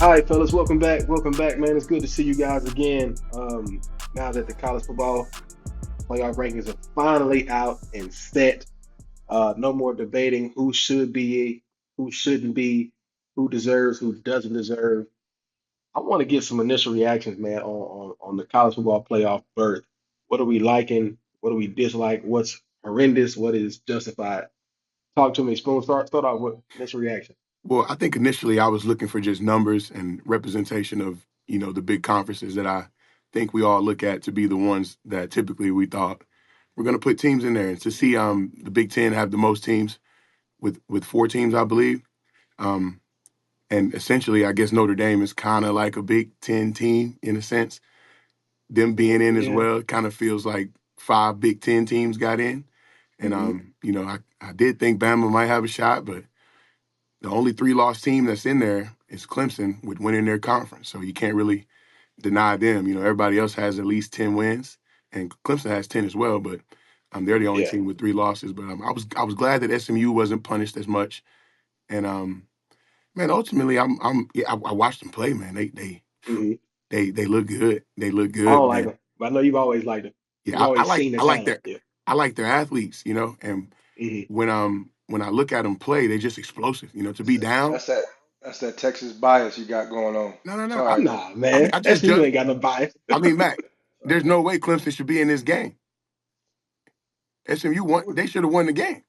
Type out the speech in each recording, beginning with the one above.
All right, fellas, welcome back. Welcome back, man. It's good to see you guys again. Now that the college football playoff rankings are finally out and set, no more debating who should be, who shouldn't be, who deserves, who doesn't deserve. I want to get some initial reactions, man, on the college football playoff berth. What are we liking? What do we dislike? What's horrendous? What is justified? Talk to me, Spoon. Start off with initial reaction. Well, I think initially I was looking for just numbers and representation of, the big conferences that I think we all look at to be the ones that typically we thought we're going to put teams in there. And to see the Big Ten have the most teams with four teams, I believe. Um, and essentially, I guess Notre Dame is kind of like a Big Ten team in a sense. Them being in as Yeah. well kind of feels like five Big Ten teams got in. And, Hmm. I did think Bama might have a shot, but the only three-loss team that's in there is Clemson with winning their conference. So you can't really deny them. Everybody else has at least 10 wins, and Clemson has 10 as well, but they're the only Yeah. team with three losses. But I was glad that SMU wasn't punished as much. And man, ultimately, I watched them play. Man, Hmm. they look good. They look I good, don't like man. them, but I know you've always liked them. You've Yeah, I always like seen the I like talent. their Yeah. I like their athletes. And Hmm. when I look at them play, they're just explosive. To That's be that, down. that's that that's that Texas bias you got going on. No, no, It's no. all I, right though. Nah, I mean, man. I just SMU judge. ain't got no bias. I mean, Mac, It's all there's right. no way Clemson should be in this game. SMU won. They should have won the game.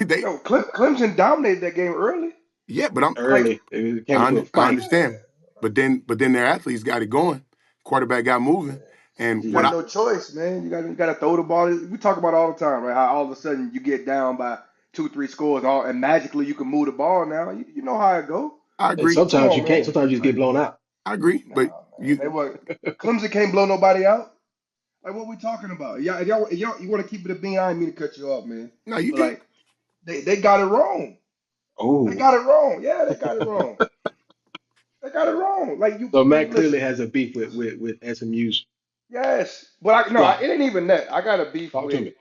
they, No, Clemson dominated that game early. yeah, but Like, Early, it came I, into a I fight. understand. But then their athletes got it going. Quarterback got moving, and you what got Hmm. I no choice, man. You got to throw the ball. We talk about it all the time, right? How all of a sudden you get down by two, three scores, and magically you can move the ball now. You know how it go. I And agree. Come sometimes you on, can't. man. Sometimes you just get Like, blown out. I agree. nah, But man. you, They were Clemson can't blow nobody out. Like, what we talking about? You want to keep it a bean? I didn't mean to cut you off, man. no, you But good. like, they got it wrong. They Oh, got it wrong. Yeah, they got it wrong. They got it wrong. Like you, so like Matt clearly listen. has a beef with SMU's Yes, but I no, squad. it ain't even that. I got a beef Talk to with me.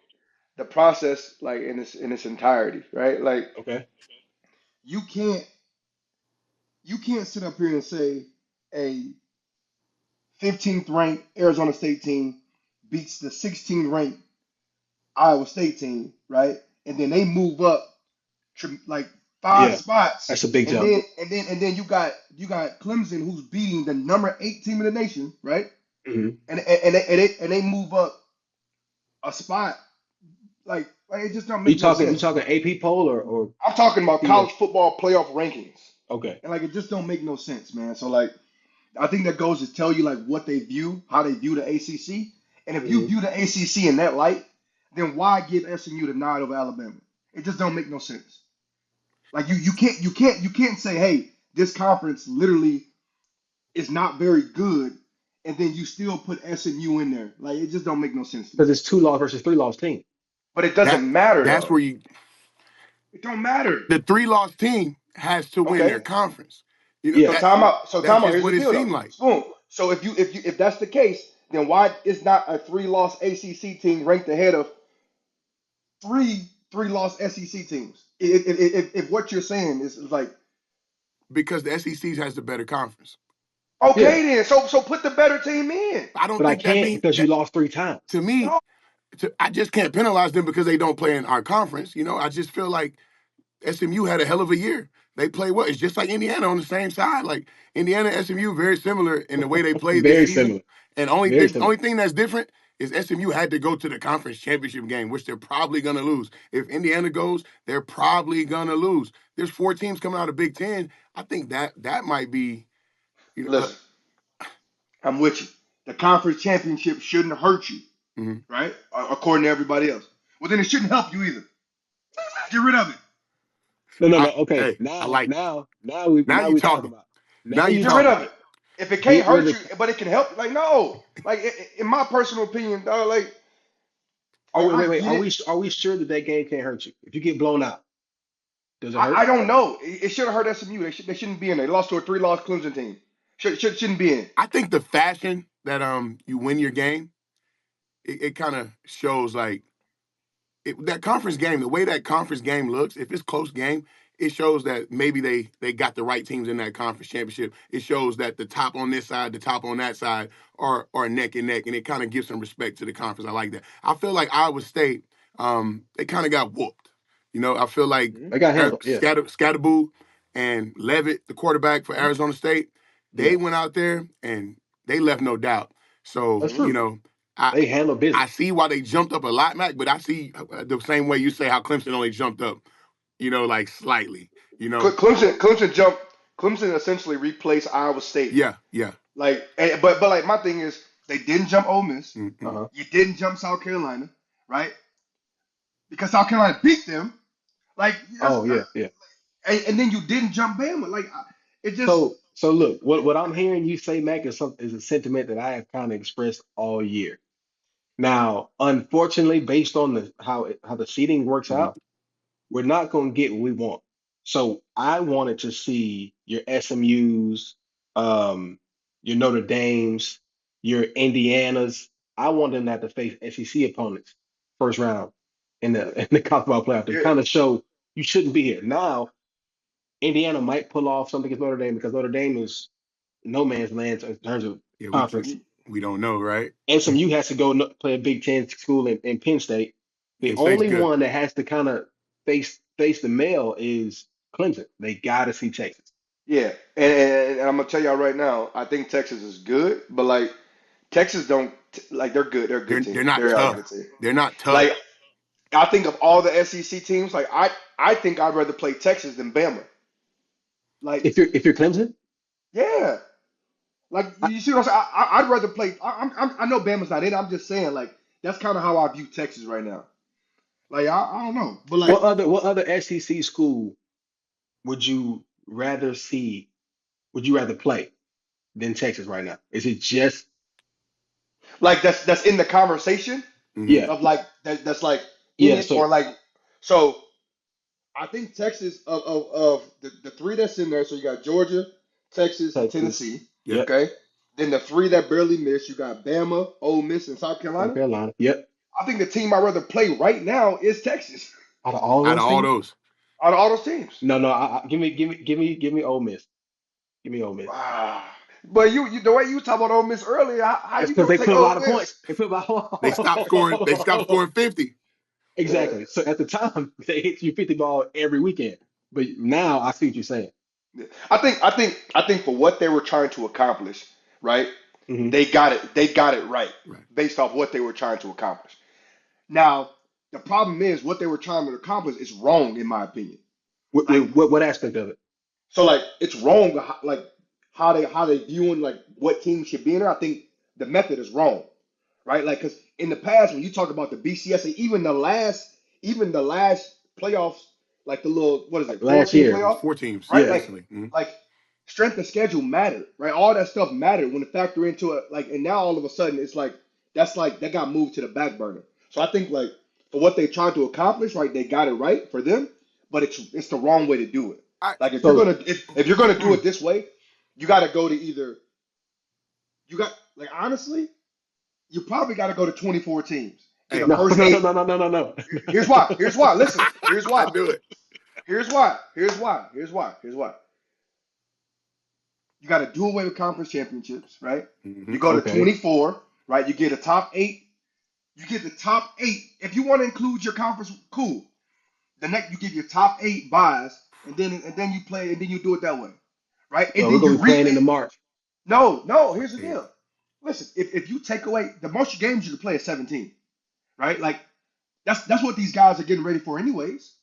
the process, like in its entirety, right? Like Okay. you can't you can't sit up here and say a 15th ranked Arizona State team beats the 16th ranked Iowa State team, right? And then they move up like five Yeah, spots, that's a big and jump. then you got Clemson who's beating the number 8 team in the nation, right? Hmm. And they move up a spot. Like it just don't You make no talking? You sense. talking AP poll or I'm talking about CF? college football playoff rankings, Okay. and like it just don't make no sense, man. So like I think that goes to tell you like what they view, how they view the ACC, and if you Hmm. view the ACC in that light, then why give SMU the nod over Alabama? It just don't make no sense. Like you can't say, hey, this conference literally is not very good, and then you still put SMU in there. Like it just don't make no sense to me. Because it's two loss versus three loss team. But it That doesn't matter that's though. where you It don't matter. the three-loss team has to win their Okay. conference. So Yeah. That time out. So that's time out. just Here's the what it deal though. seemed like. Spoon. So if that's the case, then why is not a three-loss ACC team ranked ahead of three-loss SEC teams? If what you're saying is like Because the SEC has the better conference. Yeah. okay then, so put the better team in. I don't But I think that can't means because you that lost three times. to me. No, I just can't penalize them because they don't play in our conference. I just feel like SMU had a hell of a year. They play well. It's just like Indiana on the same side. Like Indiana, SMU, very similar in the way they played this Very season. similar. And only Very the similar. only thing that's different is SMU had to go to the conference championship game, which they're probably gonna lose. If Indiana goes, they're probably gonna lose. There's four teams coming out of Big Ten. I think that might be, you know, listen, I'm with you. The conference championship shouldn't hurt you, mhm. right? According to everybody else. Well, then it shouldn't help you either. Get rid of it. No, no, no. I, Okay. hey, I Now, like it. now, now we Now now you we talking talking. about. Now Now you you Get rid talking. of talking. it. If it can't Get rid hurt of. you, but it can help, like no, like in my personal opinion, dog, like Oh, wait, I wait, wait. get it. Are we sure that that game can't hurt you? If you get blown out, does it I hurt? don't know. It should have hurt SMU. They shouldn't be in there. They lost to a three-loss Clemson team. Shouldn't be in. I think the fashion that you win your game, it kind of shows like that conference game, the way that conference game looks, if it's close game, it shows that maybe they got the right teams in that conference championship. It shows that the top on this side, the top on that side are neck and neck, and it kind of gives some respect to the conference. I like that. I feel like Iowa State, they kind of got whooped. I feel like Mhm. They got handled. Yeah, Scatterboo and Levitt, the quarterback for Mhm. Arizona State, they yeah, went out there and they left no doubt. So, that's Mhm. true. I They handle I business. see why they jumped up a lot, Mac, but I see the same way you say how Clemson only jumped up, like slightly, Clemson jumped. Clemson essentially replaced Iowa State. Yeah, yeah. But like my thing is, they didn't jump Ole Miss. Mm-hmm. Uh-huh. You didn't jump South Carolina, right? Because South Carolina beat them. Like Oh yeah, yeah. and then you didn't jump Bama. It just So look, what I'm hearing you say, Mac, is a sentiment that I have kind of expressed all year. Now, unfortunately, based on how the seating works Mm-hmm. out, we're not going to get what we want. So I wanted to see your SMU's, um, your Notre Dames, your Indianas. I wanted them to have to face SEC opponents first round in the college football playoff to yeah, kind of show you shouldn't be here. Now, Indiana might pull off something against Notre Dame because Notre Dame is no man's land in terms of Yeah, conference. we don't know, right? SMU has to go play a Big Ten school in Penn State. The Penn State's only good. one that has to kind of face the mail is Clemson. They got to see Texas. yeah. And I'm gonna tell y'all right now, I think Texas is good, but like Texas don't like they're good. They're a good They're team. not They are a tough. good team. They're not tough. Like I think of all the SEC teams, like I think I'd rather play Texas than Bama. Like If you're Clemson, yeah. Like I, you see what I'm saying? I'd rather play. I know Bama's not in. I'm just saying like that's kind of how I view Texas right now. Like I don't know, but like what other SEC school would you rather see? Would you rather play than Texas right now? Is it just that's in the conversation Hmm. yeah, of like that's like in yeah? it So or like so. I think Texas of the three that's in there. So you got Georgia, Texas, and Texas, Tennessee. Yep. yep. Okay. Then the three that barely missed, you got Bama, Ole Miss, and South South Carolina. Carolina, yep. I think the team I'd rather play right now is Texas Out of all Out of those all teams, those, out of all those teams. no, no. Give me Ole Miss. Give me Ole Miss. Wow. But you the way you talk about Ole Miss earlier, how It's you because gonna they take put a lot Ole of Miss? points. They put about they stopped scoring. They stopped scoring 50. Yeah. exactly. So at the time, they hit you 50 ball every weekend. But now I see what you're saying. Yeah. I think for what they were trying to accomplish, right? Hmm. They got it. They got it right Right. based off what they were trying to accomplish. Now, the problem is what they were trying to accomplish is wrong in my opinion. What, Like what aspect of it? so like it's wrong like how they viewing like what teams should be in there. I think the method is wrong. Right? Like, because in the past, when you talk about the BCS, and even the last playoffs, like the little what is Like it, last 14 year, It's playoff, 4 teams right? yeah. recently. Hmm. Like strength of schedule mattered, right? All that stuff mattered when it factor into it. Like, and now all of a sudden, it's like that got moved to the back burner. So I think like for what they tried to accomplish, right, they got it right for them, but it's the wrong way to do it. I Like if you're So gonna if you're gonna do it this way, you got to go to either you got like honestly you probably got to go to 24 teams. Get a hey, no, first no, no, eight. no, no, no, no, no. Here's why. Here's why. Listen. Here's I why. knew it. Here's why. Here's why. Here's why. Here's why. You got to do away with conference championships, right? Hmm. You go to Okay. 24, right? You get a top eight. You get the top eight. If you want to include your conference, cool. The next, you give your top eight buys, and then you play, and then you do it that way, right? And Well, we're then gonna you be playing re. into March. No, no. Here's the Hey, deal. Listen, if you take away the most games you can play is 17, right? Like that's what these guys are getting ready for, anyways.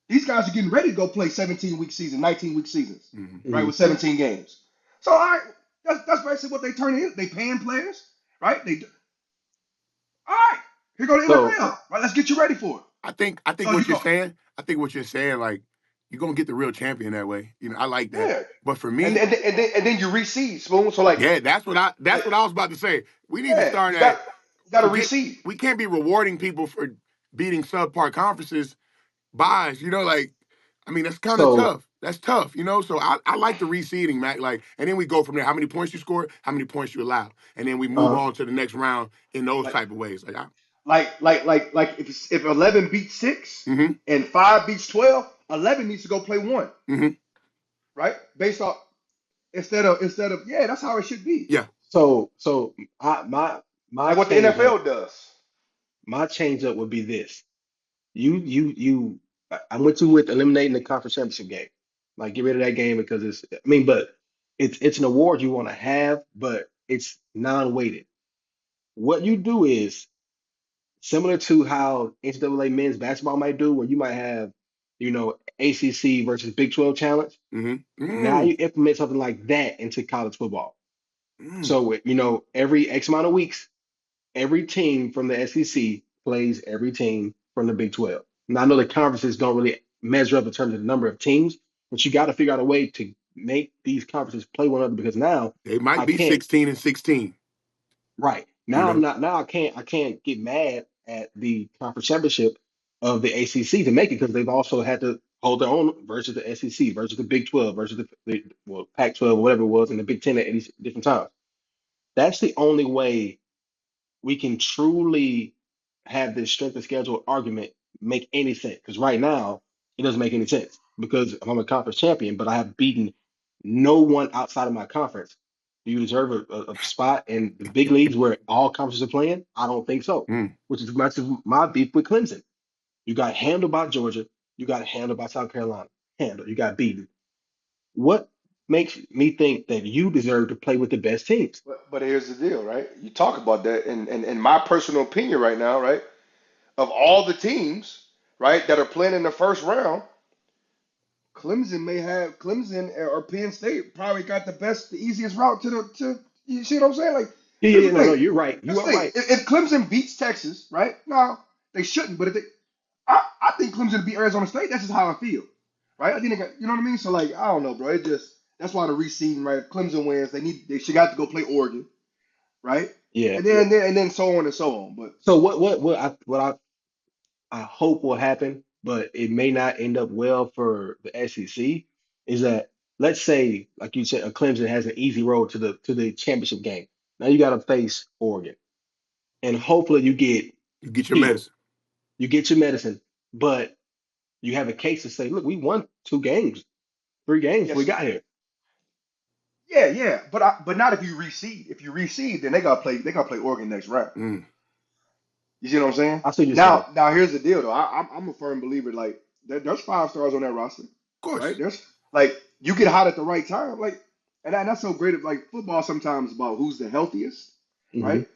These guys are getting ready to go play 17-week season, 19-week seasons, hmm right? Hmm. With 17 games. So all right, that's basically what they turn in. They paying players, right? All right. Here go the So NFL, right? Let's get you ready for it. I think So you what you're go, saying. I think what you're saying, like you're gonna get the real champion that way. I like that. yeah, But for and me, and and then you reseed, spoon. So like, yeah, that's what I that's like what I was about to say. We need to yeah, start you got at you got to forget. reseed. We can't be rewarding people for beating subpar conferences buys. Like I mean that's kind of so tough. That's tough. So I like the reseeding, Mac. Like, and then we go from there. How many points you score? How many points you allow? And then we move uh on to the next round in those Like type of ways. Like, like if 11 beats six mm-hmm. and five beats 12, 11 needs to go play one, Hmm. right? Based off instead of yeah, that's how it should be. Yeah. So my Like what the change up NFL does. my change up would be this. You I went to with eliminating the conference championship game. Like get rid of that game because but it's an award you want to have, but it's non-weighted. What you do is similar to how NCAA men's basketball might do, where you might have, ACC versus Big 12 challenge. Hmm. Now Mm. you implement something like that into college football. Mm. So, every X amount of weeks, every team from the SEC plays every team from the Big 12. Now, I know the conferences don't really measure up in terms of the number of teams, but you got to figure out a way to make these conferences play one another because now They might I be can't. 16 and 16. Right. You Now I'm know, not now I can't get mad at the conference championship of the ACC to make it because they've also had to hold their own versus the SEC, versus the Big 12, versus the Pac 12, whatever it was, and the Big 10 at these different times. That's the only way we can truly have this strength of schedule argument make any sense. Because right now, it doesn't make any sense. Because I'm a conference champion, but I have beaten no one outside of my conference. Do you deserve a spot in the big leagues where all conferences are playing? I don't think so. mm, Which is my beef with Clemson. You got handled by Georgia. You got handled by South Carolina. Handled. You got beaten. What makes me think that you deserve to play with the best teams? But here's the deal, right? You talk about that, and in my personal opinion right now, right? Of all the teams, right, that are playing in the first round, Clemson or Penn State probably got the easiest route to you see what I'm saying? Like, Yeah, yeah, here's yeah. the No, no, thing. you're right. Here's You the are thing. right. If Clemson beats Texas, right? Now they shouldn't, but if I think Clemson beat Arizona State. That's just how I feel, right? I think you know what I mean. So like, I don't know, bro. It just that's why the reseeding, right? If Clemson wins, they should have to go play Oregon, right? Yeah. And then so on and so on. But So what I hope will happen, but it may not end up well for the SEC, is that let's say, like you said, a Clemson has an easy road to the championship game. Now you got to face Oregon, and hopefully you get you get your killed. medicine. You get your medicine, but you have a case to say, look, we won 2 games, 3 games before we yes, got here. yeah, yeah. But not if you reseed. If you reseed, then they gotta play Oregon next round. Mm, You see what I'm saying? I see what you're saying. Now here's the deal though. I'm a firm believer. Like there's 5 stars on that roster, of right? course. There's like you get hot at the right time, like, and that's so great. Like football sometimes about who's the healthiest, Hmm. right?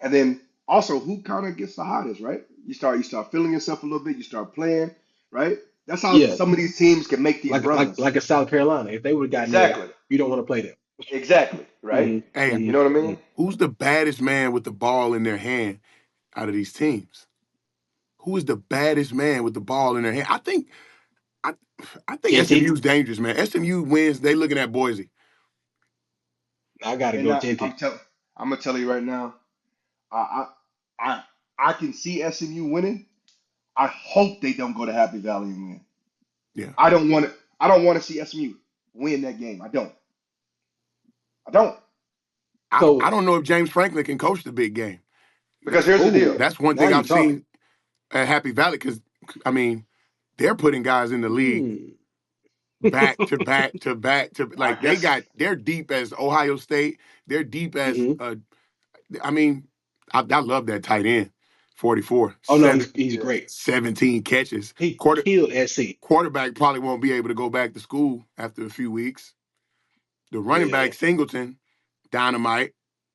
And then also who kind of gets the hottest, right? You start feeling yourself a little bit. You start playing, right? That's how Yeah, some of these teams can make these like like runs. like a South Carolina, if they would have gotten there, Exactly, you don't want to play them. exactly, right? Hmm. Hey, You Hmm. know what I Hmm. mean? who's the baddest man with the ball in their hand out of these teams? Who is the baddest man with the ball in their hand? I, I think Tinty, SMU's dangerous, man. SMU wins. They looking at Boise. I gotta And go I, Tinty. I'm gonna tell you right now. I I I I can see SMU winning. I hope they don't go to Happy Valley and win. Yeah. I don't want to. I don't want to see SMU win that game. I don't. I don't. I So, don't know if James Franklin can coach the big game. Because here's the deal. oh, That's one now thing you I've talking. seen at Happy Valley because, I mean, they're putting guys in the league Hmm. back to back to back to I like guess. they're deep as Ohio State. They're deep as Hmm. I mean, I love that tight end, 44, Oh no, he's Yeah. great. 17 catches. He killed SC. Quarterback probably won't be able to go back to school after a few weeks. The running Yeah. back Singleton, dynamite,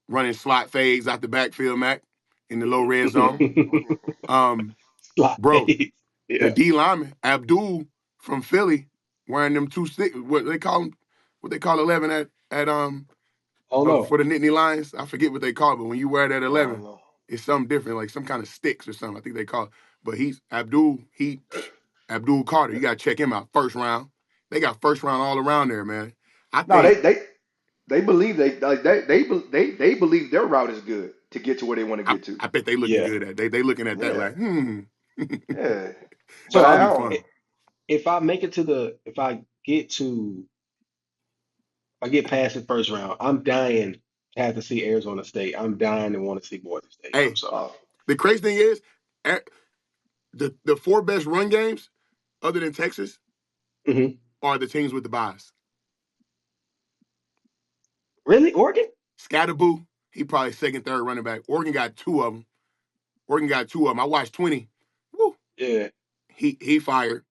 running slot fades out the backfield, Mac, in the low red zone. Um, Slot bro, fades. the Yeah. D lineman Abdul from Philly, wearing them two stick. What they call 11 at Oh no. for the Nittany Lions. I forget what they call it, but when you wear that I don't 11, know. it's something different, like some kind of sticks or something. I think they call it. But he's Abdul. Abdul Carter. You got to check him out. First round. They got first round all around there, man. I No, think they believe they believe their route is good to get to where they want to get to. I bet they looking Yeah. good at. They looking at that Yeah. like, Yeah. But that'll So be i- fun. if I make it to if I get past the first round, I'm dying to have to see Arizona State. I'm dying to want to see Boise State. I'm Hey, sorry. oh, the crazy thing is, the four best run games other than Texas. Hmm. are the teams with the buys. Really, Oregon? Scatterboo, he probably second, third running back. Oregon got two of them. I watched 20. Woo. Yeah. He fired.